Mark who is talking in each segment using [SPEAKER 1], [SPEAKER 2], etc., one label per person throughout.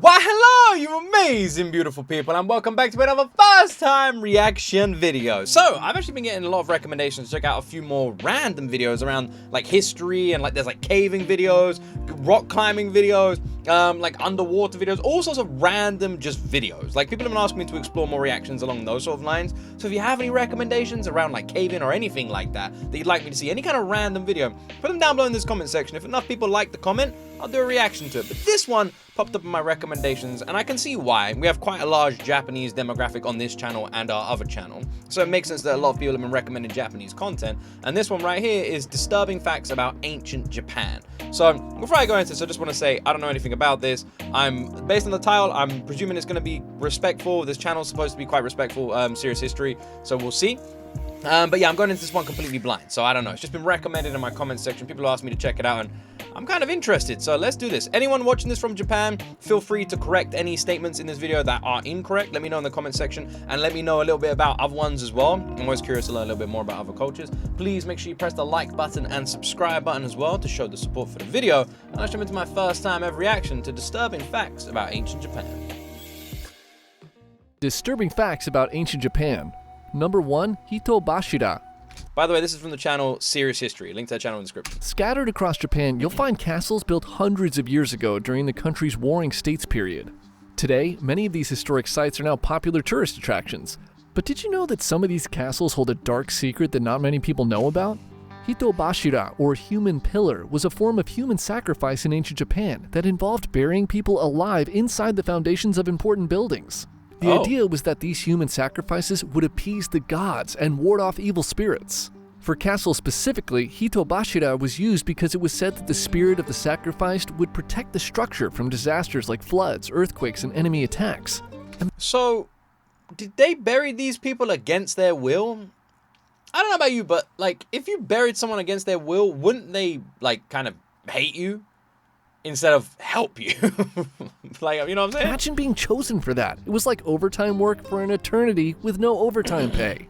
[SPEAKER 1] Why hello you amazing beautiful people, and welcome back to another first time reaction video. So I've actually been getting a lot of recommendations to check out a few more random videos around like history, and like there's like caving videos, rock climbing videos, like underwater videos, all sorts of random just videos. Like people have been asking me to explore more reactions along those sort of lines. So if you have any recommendations around like caving or anything like that you'd like me to see, any kind of random video, put them down below in this comment section. If enough people like the comment, I'll do a reaction to it. But this one popped up in my recommendations, and I can see why. We have quite a large Japanese demographic on this channel and our other channel, so it makes sense that a lot of people have been recommending Japanese content. And this one right here is disturbing facts about ancient Japan. So before I go into this, I just want to say I don't know anything about this. Based on the title, I'm presuming it's going to be respectful. This channel is supposed to be quite respectful, serious history, so we'll see. But yeah, I'm going into this one completely blind, so I don't know. It's just been recommended in my comment section. People asked me to check it out, and I'm kind of interested, so let's do this. Anyone watching this from Japan, feel free to correct any statements in this video that are incorrect. Let me know in the comment section, and let me know a little bit about other ones as well. I'm always curious to learn a little bit more about other cultures. Please make sure you press the like button and subscribe button as well to show the support for the video. And let's jump into my first time ever reaction to disturbing facts about ancient Japan.
[SPEAKER 2] Disturbing facts about ancient Japan. Number 1, Hitobashida.
[SPEAKER 1] By the way, this is from the channel Serious History. Link to that channel in the description.
[SPEAKER 2] Scattered across Japan, you'll find castles built hundreds of years ago during the country's warring states period. Today, many of these historic sites are now popular tourist attractions. But did you know that some of these castles hold a dark secret that not many people know about? Hitobashida, or human pillar, was a form of human sacrifice in ancient Japan that involved burying people alive inside the foundations of important buildings. The idea was that these human sacrifices would appease the gods and ward off evil spirits. For castles specifically, Hitobashida was used because it was said that the spirit of the sacrificed would protect the structure from disasters like floods, earthquakes, and enemy attacks.
[SPEAKER 1] So, did they bury these people against their will? I don't know about you, but like, if you buried someone against their will, wouldn't they like kind of hate you instead of help you? Like, you know what I'm saying?
[SPEAKER 2] Imagine being chosen for that. It was like overtime work for an eternity with no overtime pay.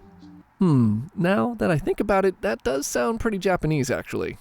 [SPEAKER 2] Now that I think about it, that does sound pretty Japanese actually.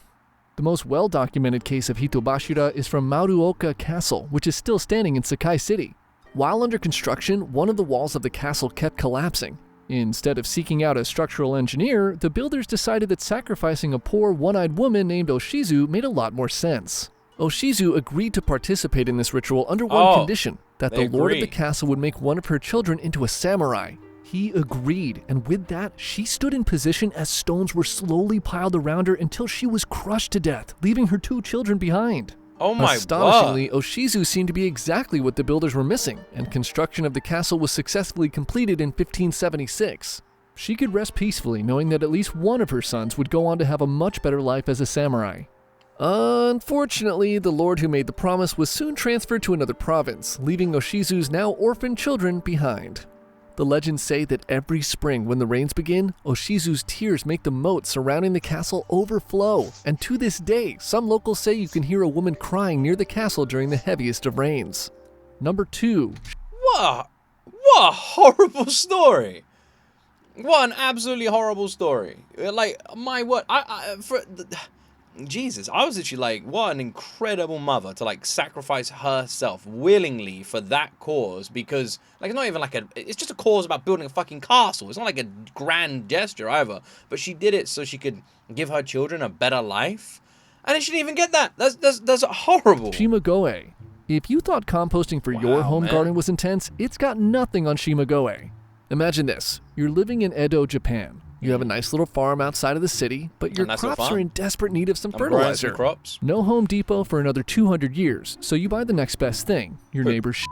[SPEAKER 2] The most well-documented case of Hitobashida is from Maruoka Castle, which is still standing in Sakai City. While under construction, one of the walls of the castle kept collapsing. Instead of seeking out a structural engineer, the builders decided that sacrificing a poor one-eyed woman named Oshizu made a lot more sense. Oshizu agreed to participate in this ritual under one condition, that the lord of the castle would make one of her children into a samurai. He agreed, and with that, she stood in position as stones were slowly piled around her until she was crushed to death, leaving her 2 children behind.
[SPEAKER 1] Oh my
[SPEAKER 2] Astonishingly, Oshizu seemed to be exactly what the builders were missing, and construction of the castle was successfully completed in 1576. She could rest peacefully knowing that at least one of her sons would go on to have a much better life as a samurai. Unfortunately, the lord who made the promise was soon transferred to another province, leaving Oshizu's now orphaned children behind. The legends say that every spring when the rains begin, Oshizu's tears make the moat surrounding the castle overflow, and to this day, some locals say you can hear a woman crying near the castle during the heaviest of rains. Number 2.
[SPEAKER 1] What a horrible story. What an absolutely horrible story. Like, my word, Jesus, I was literally like, what an incredible mother to like sacrifice herself willingly for that cause, because like it's not even like it's just a cause about building a fucking castle. It's not like a grand gesture either, but she did it so she could give her children a better life, and she didn't even get that. That's horrible.
[SPEAKER 2] Shimago. If you thought composting for your home garden was intense, it's got nothing on Shimago. Imagine this, you're living in Edo, Japan. You have a nice little farm outside of the city, but your crops are in desperate need of some fertilizer. No Home Depot for another 200 years, so you buy the next best thing, your neighbor's shit.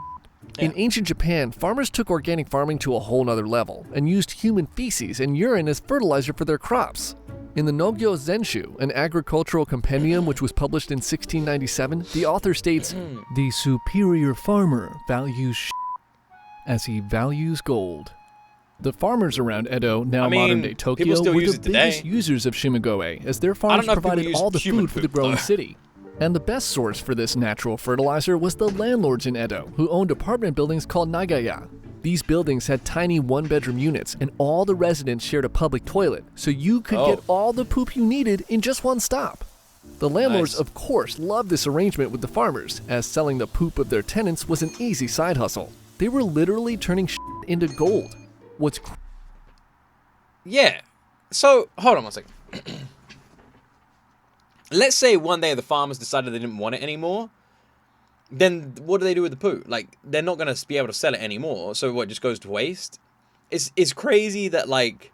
[SPEAKER 2] In ancient Japan, farmers took organic farming to a whole nother level and used human feces and urine as fertilizer for their crops. In the Nogyo Zenshu, an agricultural compendium which was published in 1697, the author states, "The superior farmer values shit as he values gold." The farmers around Edo, now modern-day Tokyo, were the biggest users of Shimago, as their farms provided all the food for the growing city. And the best source for this natural fertilizer was the landlords in Edo, who owned apartment buildings called nagaya. These buildings had tiny one-bedroom units, and all the residents shared a public toilet, so you could get all the poop you needed in just one stop. The landlords,
[SPEAKER 1] Nice.
[SPEAKER 2] of course, loved this arrangement with the farmers, as selling the poop of their tenants was an easy side hustle. They were literally turning shit into gold.
[SPEAKER 1] Yeah. So, hold on one second. Let's say one day the farmers decided they didn't want it anymore. Then what do they do with the poo? Like, they're not going to be able to sell it anymore. So what, just goes to waste? It's crazy that, like...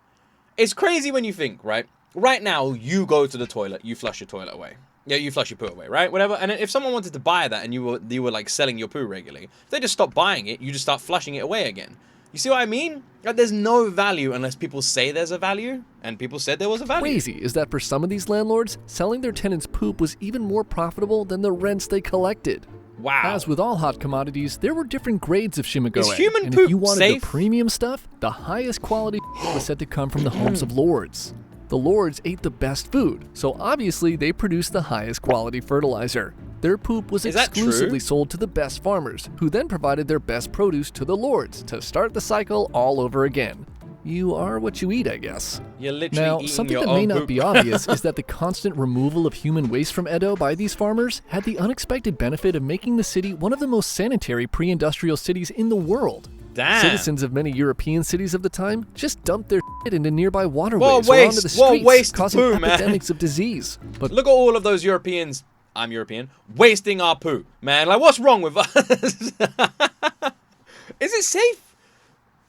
[SPEAKER 1] It's crazy when you think, right? Right now, you go to the toilet, you flush your toilet away. Yeah, you flush your poo away, right? Whatever. And if someone wanted to buy that and you were like selling your poo regularly, if they just stop buying it, you just start flushing it away again. You see what I mean? Like, there's no value unless people say there's a value, and people said there was a value.
[SPEAKER 2] Crazy is that for some of these landlords, selling their tenants' poop was even more profitable than the rents they collected.
[SPEAKER 1] Wow.
[SPEAKER 2] As with all hot commodities, there were different grades of Shimago.
[SPEAKER 1] Is human
[SPEAKER 2] and
[SPEAKER 1] poop
[SPEAKER 2] if you wanted
[SPEAKER 1] safe?
[SPEAKER 2] the premium stuff, the highest quality was said to come from the homes of lords. The lords ate the best food, so obviously they produced the highest quality fertilizer. Their poop was exclusively sold to the best farmers, who then provided their best produce to the lords to start the cycle all over again. You are what you eat, I guess.
[SPEAKER 1] You're literally
[SPEAKER 2] now,
[SPEAKER 1] eating
[SPEAKER 2] something
[SPEAKER 1] your
[SPEAKER 2] that may
[SPEAKER 1] own
[SPEAKER 2] not
[SPEAKER 1] poop.
[SPEAKER 2] be obvious is that the constant removal of human waste from Edo by these farmers had the unexpected benefit of making the city one of the most sanitary pre-industrial cities in the world.
[SPEAKER 1] Damn.
[SPEAKER 2] Citizens of many European cities of the time just dumped their shit into nearby waterways or onto the
[SPEAKER 1] What
[SPEAKER 2] streets,
[SPEAKER 1] waste
[SPEAKER 2] causing
[SPEAKER 1] poo, man.
[SPEAKER 2] epidemics of disease. But
[SPEAKER 1] Look at all of those Europeans, I'm European, wasting our poo, man. Like, what's wrong with us? Is it safe?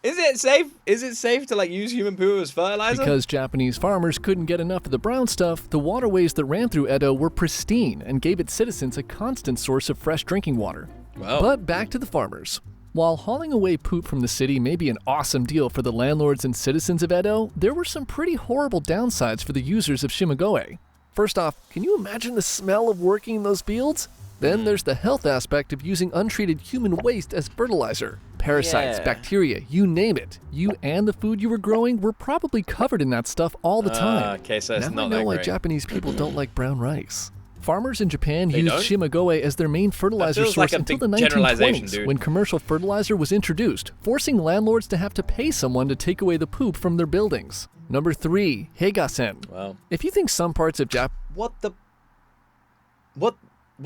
[SPEAKER 1] Is it safe? Is it safe to, like, use human poo as fertilizer?
[SPEAKER 2] because Japanese farmers couldn't get enough of the brown stuff, the waterways that ran through Edo were pristine and gave its citizens a constant source of fresh drinking water.
[SPEAKER 1] Well.
[SPEAKER 2] But back to the farmers. While hauling away poop from the city may be an awesome deal for the landlords and citizens of Edo, there were some pretty horrible downsides for the users of Shimago. First off, can you imagine the smell of working in those fields? Then there's the health aspect of using untreated human waste as fertilizer. Parasites,
[SPEAKER 1] Yeah.
[SPEAKER 2] bacteria, you name it. You and the food you were growing were probably covered in that stuff all the time.
[SPEAKER 1] Okay, so it's
[SPEAKER 2] Now
[SPEAKER 1] not
[SPEAKER 2] I know
[SPEAKER 1] that
[SPEAKER 2] why
[SPEAKER 1] great.
[SPEAKER 2] Japanese people don't like brown rice. Farmers in Japan
[SPEAKER 1] They
[SPEAKER 2] used
[SPEAKER 1] don't?
[SPEAKER 2] Shimago as their main fertilizer
[SPEAKER 1] feels
[SPEAKER 2] source
[SPEAKER 1] like a
[SPEAKER 2] until
[SPEAKER 1] big
[SPEAKER 2] the
[SPEAKER 1] generalization,
[SPEAKER 2] 1920s,
[SPEAKER 1] dude.
[SPEAKER 2] when commercial fertilizer was introduced, forcing landlords to have to pay someone to take away the poop from their buildings. Number 3, Heasen.
[SPEAKER 1] Well.
[SPEAKER 2] If you think some parts of
[SPEAKER 1] What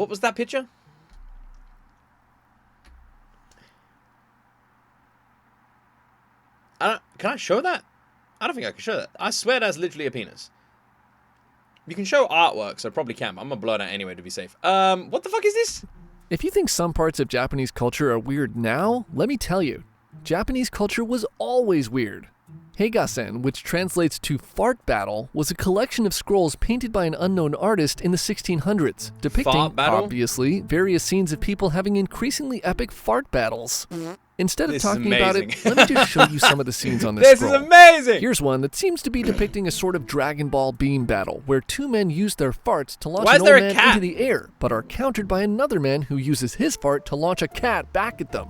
[SPEAKER 1] was that picture? Can I show that? I don't think I can show that. I swear that's literally a penis. You can show artwork, so I probably can, but I'm gonna blur that anyway to be safe. What the fuck is this?
[SPEAKER 2] If you think some parts of Japanese culture are weird now, let me tell you, Japanese culture was always weird. Hegasen, which translates to fart battle, was a collection of scrolls painted by an unknown artist in the 1600s, depicting,
[SPEAKER 1] Fart battle?
[SPEAKER 2] obviously, various scenes of people having increasingly epic fart battles. Instead of
[SPEAKER 1] This is
[SPEAKER 2] talking about it,
[SPEAKER 1] amazing.
[SPEAKER 2] let me just show you some of the scenes on this
[SPEAKER 1] This
[SPEAKER 2] scroll.
[SPEAKER 1] is amazing!
[SPEAKER 2] Here's one that seems to be depicting a sort of Dragon Ball beam battle, where two men use their farts to launch
[SPEAKER 1] Why is
[SPEAKER 2] an
[SPEAKER 1] there
[SPEAKER 2] old
[SPEAKER 1] a
[SPEAKER 2] man
[SPEAKER 1] cat?
[SPEAKER 2] into the air, but are countered by another man who uses his fart to launch a cat back at them.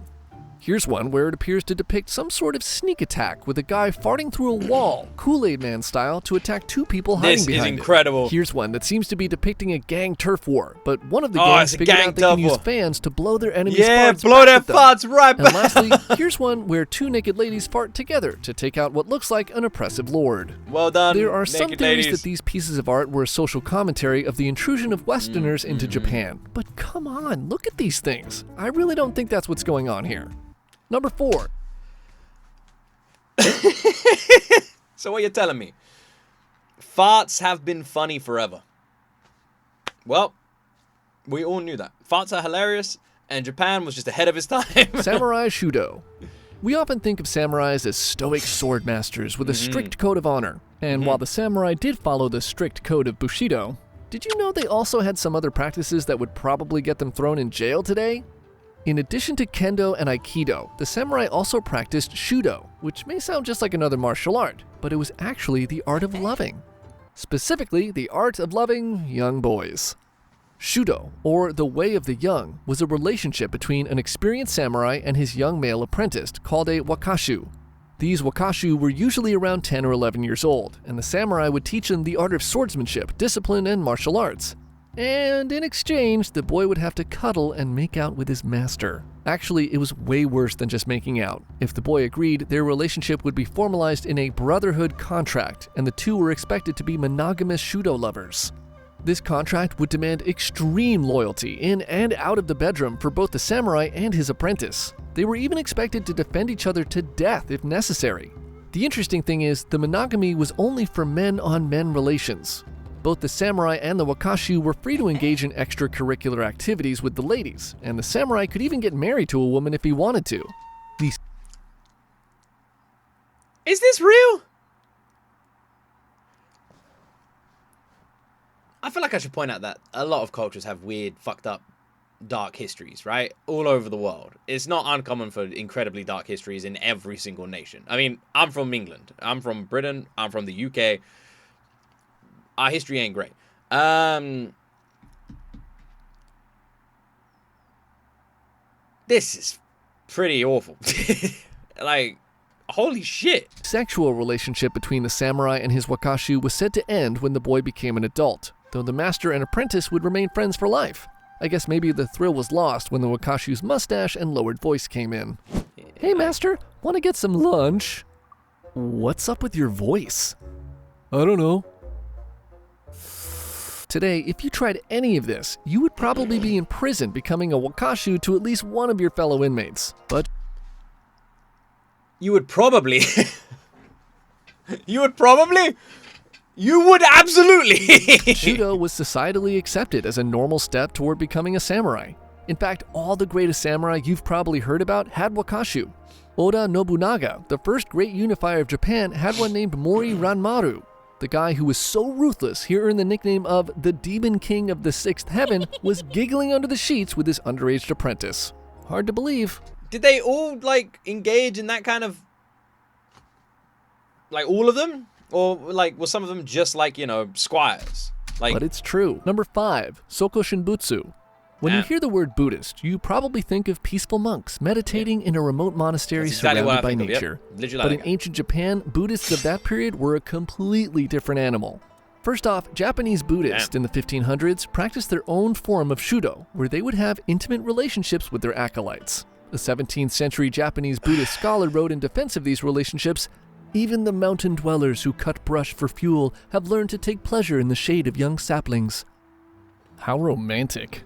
[SPEAKER 2] Here's one where it appears to depict some sort of sneak attack with a guy farting through a wall, Kool-Aid Man style, to attack two people hiding
[SPEAKER 1] This is
[SPEAKER 2] behind
[SPEAKER 1] incredible.
[SPEAKER 2] it. Here's one that seems to be depicting a gang turf war, but one of the
[SPEAKER 1] Oh,
[SPEAKER 2] gangs
[SPEAKER 1] it's a
[SPEAKER 2] figured
[SPEAKER 1] gang
[SPEAKER 2] out they can
[SPEAKER 1] turf
[SPEAKER 2] use
[SPEAKER 1] war.
[SPEAKER 2] fans to blow their enemies'
[SPEAKER 1] Yeah,
[SPEAKER 2] farts
[SPEAKER 1] blow
[SPEAKER 2] back
[SPEAKER 1] their
[SPEAKER 2] at them.
[SPEAKER 1] farts right
[SPEAKER 2] And
[SPEAKER 1] back.
[SPEAKER 2] lastly, here's one where two naked ladies fart together to take out what looks like an oppressive lord.
[SPEAKER 1] Well done,
[SPEAKER 2] There are some
[SPEAKER 1] naked
[SPEAKER 2] theories
[SPEAKER 1] ladies.
[SPEAKER 2] that these pieces of art were a social commentary of the intrusion of Westerners into Japan. But come on, look at these things. I really don't think that's what's going on here. Number 4.
[SPEAKER 1] So what you're telling me? Farts have been funny forever. Well, we all knew that. Farts are hilarious, and Japan was just ahead of its time.
[SPEAKER 2] Samurai Shudo. We often think of samurais as stoic sword masters with a strict code of honor. And while the samurai did follow the strict code of Bushido, did you know they also had some other practices that would probably get them thrown in jail today? In addition to kendo and aikido, the samurai also practiced shudo, which may sound just like another martial art, but it was actually the art of loving. Specifically, the art of loving young boys. Shudo, or the way of the young, was a relationship between an experienced samurai and his young male apprentice called a wakashu. These wakashu were usually around 10 or 11 years old, and the samurai would teach them the art of swordsmanship, discipline, and martial arts. And in exchange, the boy would have to cuddle and make out with his master. Actually, it was way worse than just making out. If the boy agreed, their relationship would be formalized in a brotherhood contract, and the two were expected to be monogamous Shudo lovers. This contract would demand extreme loyalty in and out of the bedroom for both the samurai and his apprentice. They were even expected to defend each other to death if necessary. The interesting thing is, the monogamy was only for men-on-men relations. Both the samurai and the wakashu were free to engage in extracurricular activities with the ladies, and the samurai could even get married to a woman if he wanted to.
[SPEAKER 1] Is this real? I feel like I should point out that a lot of cultures have weird, fucked up, dark histories, right? All over the world. It's not uncommon for incredibly dark histories in every single nation. I mean, I'm from England. I'm from Britain. I'm from the UK. Our history ain't great. This is pretty awful. Like, holy shit.
[SPEAKER 2] Sexual relationship between the samurai and his wakashu was said to end when the boy became an adult, though the master and apprentice would remain friends for life. I guess maybe the thrill was lost when the wakashu's mustache and lowered voice came in. Yeah. Hey master, wanna get some lunch? What's up with your voice? I don't know. Today, if you tried any of this, you would probably be in prison becoming a wakashu to at least one of your fellow inmates. But
[SPEAKER 1] you would probably... You would absolutely...
[SPEAKER 2] Shudo was societally accepted as a normal step toward becoming a samurai. In fact, all the greatest samurai you've probably heard about had wakashu. Oda Nobunaga, the first great unifier of Japan, had one named Mori Ranmaru. The guy who was so ruthless he earned the nickname of the Demon King of the Sixth Heaven was giggling under the sheets with his underage apprentice. Hard to believe.
[SPEAKER 1] Did they all, like, engage in that kind of... Like, all of them? Or, like, were some of them just, like, you know, squires? Like...
[SPEAKER 2] But it's true. Number 5, Soko Shinbutsu. When you hear the word Buddhist, you probably think of peaceful monks meditating in a remote monastery surrounded by nature.
[SPEAKER 1] Yep.
[SPEAKER 2] But in ancient Japan, Buddhists of that period were a completely different animal. First off, Japanese Buddhists in the 1500s practiced their own form of Shudo, where they would have intimate relationships with their acolytes. A 17th century Japanese Buddhist scholar wrote in defense of these relationships, "Even the mountain dwellers who cut brush for fuel have learned to take pleasure in the shade of young saplings." How romantic.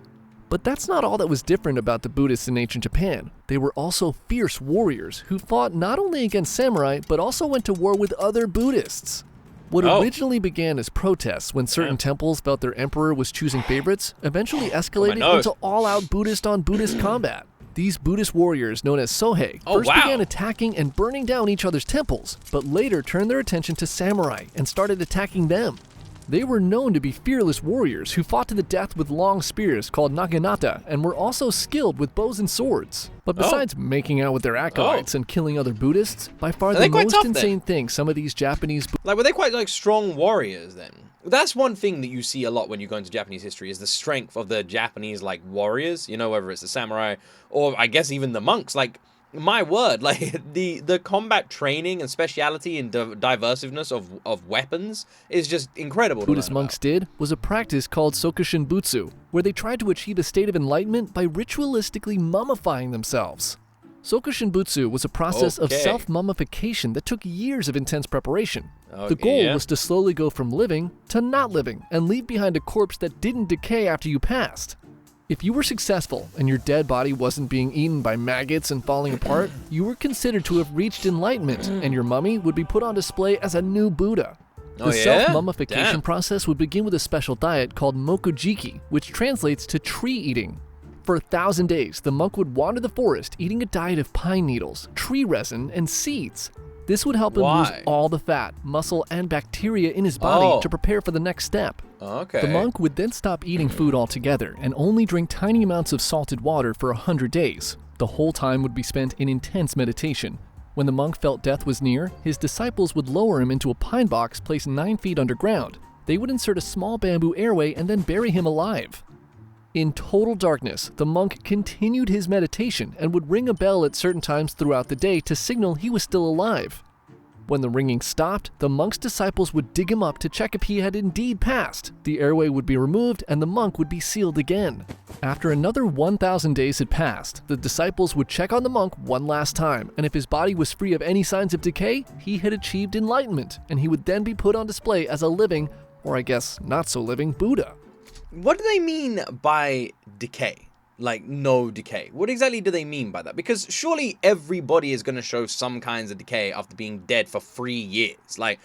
[SPEAKER 2] But that's not all that was different about the Buddhists in ancient Japan. They were also fierce warriors who fought not only against samurai, but also went to war with other Buddhists. What originally began as protests when certain temples felt their emperor was choosing favorites, eventually escalated into all-out Buddhist-on-Buddhist combat. These Buddhist warriors, known as Sohei, first began attacking and burning down each other's temples, but later turned their attention to samurai and started attacking them. They were known to be fearless warriors who fought to the death with long spears called naginata and were also skilled with bows and swords. But besides making out with their acolytes and killing other Buddhists, by far the most insane thing some of these Japanese...
[SPEAKER 1] Like, were they quite, like, strong warriors then? That's one thing that you see a lot when you go into Japanese history is the strength of the Japanese, like, warriors, you know, whether it's the samurai or I guess even the monks. Like, my word, like, the combat training and speciality and diversiveness of weapons is just incredible.
[SPEAKER 2] Buddhist monks did was a practice called Sokushinbutsu, where they tried to achieve a state of enlightenment by ritualistically mummifying themselves. Sokushinbutsu was a process of self-mummification that took years of intense preparation. The goal was to slowly go from living to not living and leave behind a corpse that didn't decay after you passed. If you were successful and your dead body wasn't being eaten by maggots and falling apart, you were considered to have reached enlightenment, and your mummy would be put on display as a new Buddha. The self-mummification process would begin with a special diet called mokujiki, which translates to tree eating. For 1,000 days, the monk would wander the forest eating a diet of pine needles, tree resin, and seeds. This would help him lose all the fat, muscle, and bacteria in his body to prepare for the next step. The monk would then stop eating food altogether and only drink tiny amounts of salted water for 100 days. The whole time would be spent in intense meditation. When the monk felt death was near, his disciples would lower him into a pine box placed 9 feet underground. They would insert a small bamboo airway and then bury him alive. In total darkness, the monk continued his meditation and would ring a bell at certain times throughout the day to signal he was still alive. When the ringing stopped, the monk's disciples would dig him up to check if he had indeed passed. The airway would be removed and the monk would be sealed again. After another 1,000 days had passed, the disciples would check on the monk one last time, and if his body was free of any signs of decay, he had achieved enlightenment, and he would then be put on display as a living, or I guess not so living, Buddha.
[SPEAKER 1] what do they mean by decay? Like, no decay. What exactly do they mean by that? Because surely everybody is going to show some kinds of decay after being dead for 3 years. Like,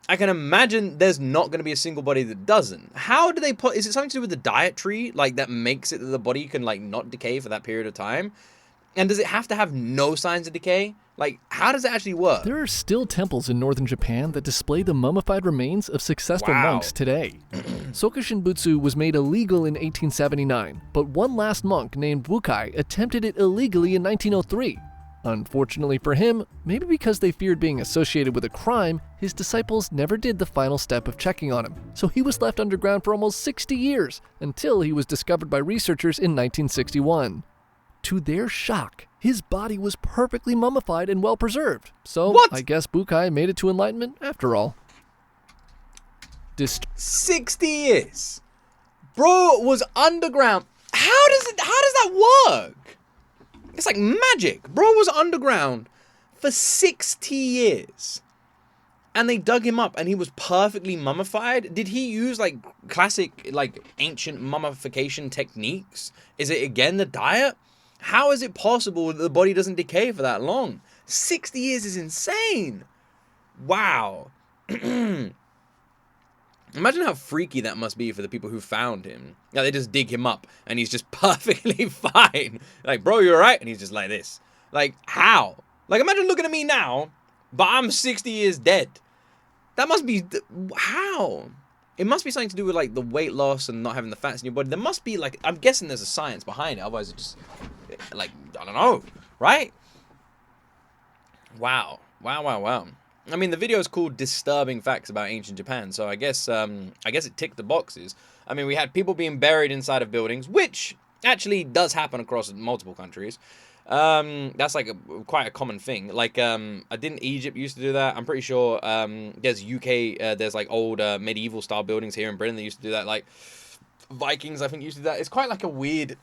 [SPEAKER 1] I can imagine there's not going to be a single body that doesn't. How do they put... Is it something to do with the diet tree? Like, that makes it that the body can, like, not decay for that period of time? And does it have to have no signs of decay? Like, how does it actually work?
[SPEAKER 2] There are still temples in northern Japan that display the mummified remains of successful monks today. Sokushinbutsu was made illegal in 1879, but one last monk named Wukai attempted it illegally in 1903. Unfortunately for him, maybe because they feared being associated with a crime, his disciples never did the final step of checking on him, so he was left underground for almost 60 years, until he was discovered by researchers in 1961. To their shock, his body was perfectly mummified and well preserved. So,
[SPEAKER 1] what?
[SPEAKER 2] I guess Bukai made it to enlightenment after all.
[SPEAKER 1] 60 years. Bro was underground. How does that work? It's like magic. Bro was underground for 60 years. And they dug him up and he was perfectly mummified. Did he use like classic, like ancient mummification techniques? Is it again the diet? How is it possible that the body doesn't decay for that long? 60 years is insane. Wow. Imagine how freaky that must be for the people who found him. Yeah, they just dig him up and he's just perfectly fine. Like, bro, you alright? And he's just like this. Like, how? Like, imagine looking at me now, but I'm 60 years dead. That must be... How? It must be something to do with, like, the weight loss and not having the fats in your body. There must be, like... I'm guessing there's a science behind it. Otherwise, it just... Like, I don't know. Right? Wow. Wow. I mean, the video is called Disturbing Facts About Ancient Japan. So I guess it ticked the boxes. I mean, we had people being buried inside of buildings, which actually does happen across multiple countries. That's like quite a common thing. Like, I didn't Egypt used to do that. I'm pretty sure, there's UK, there's like old, medieval style buildings here in Britain that used to do that. Like, Vikings, I think, used to do that. It's quite like a weird,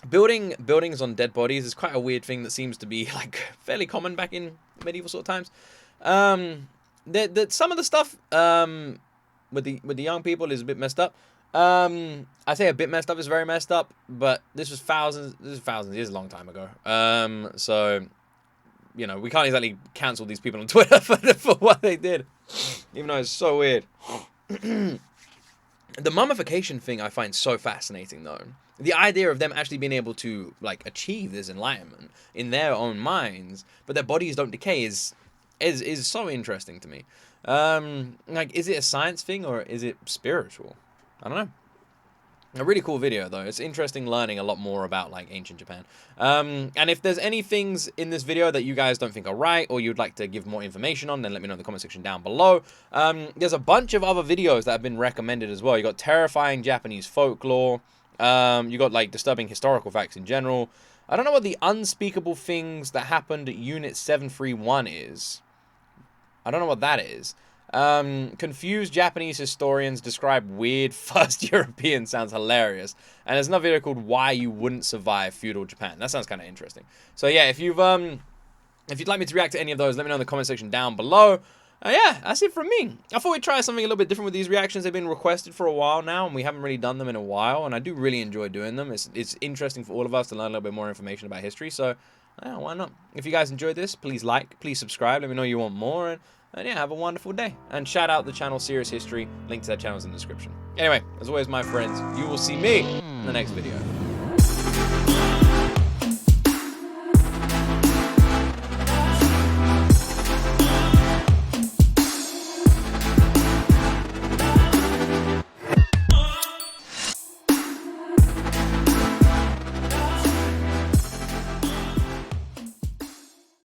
[SPEAKER 1] buildings on dead bodies is quite a weird thing that seems to be like fairly common back in medieval sort of times. Some of the stuff, with the young people is a bit messed up. I say a bit messed up, is very messed up, but this was thousands, years, a long time ago. So, you know, we can't exactly cancel these people on Twitter for what they did, even though it's so weird. The mummification thing I find so fascinating, though. The idea of them actually being able to, like, achieve this enlightenment in their own minds, but their bodies don't decay is so interesting to me. Like, is it a science thing or is it spiritual? I don't know. A really cool video, though. It's interesting learning a lot more about, like, ancient Japan. And if there's any things in this video that you guys don't think are right or you'd like to give more information on, then let me know in the comment section down below. There's a bunch of other videos that have been recommended as well. You got terrifying Japanese folklore. You got, like, disturbing historical facts in general. I don't know what the unspeakable things that happened at Unit 731 is. I don't know what that is. Confused Japanese historians describe weird first European. Sounds hilarious. And there's another video called Why You Wouldn't Survive Feudal Japan. That sounds kind of interesting. So yeah, if you'd like me to react to any of those, let me know in the comment section down below. Yeah, that's it from me. I thought we'd try something a little bit different with these reactions. They've been requested for a while now, and we haven't really done them in a while, and I do really enjoy doing them. It's interesting for all of us to learn a little bit more information about history, so yeah, why not? If you guys enjoyed this, please like, please subscribe, let me know you want more, and yeah, have a wonderful day. And shout out the channel Serious History. Link to that channel is in the description. Anyway, as always, my friends, you will see me in the next video.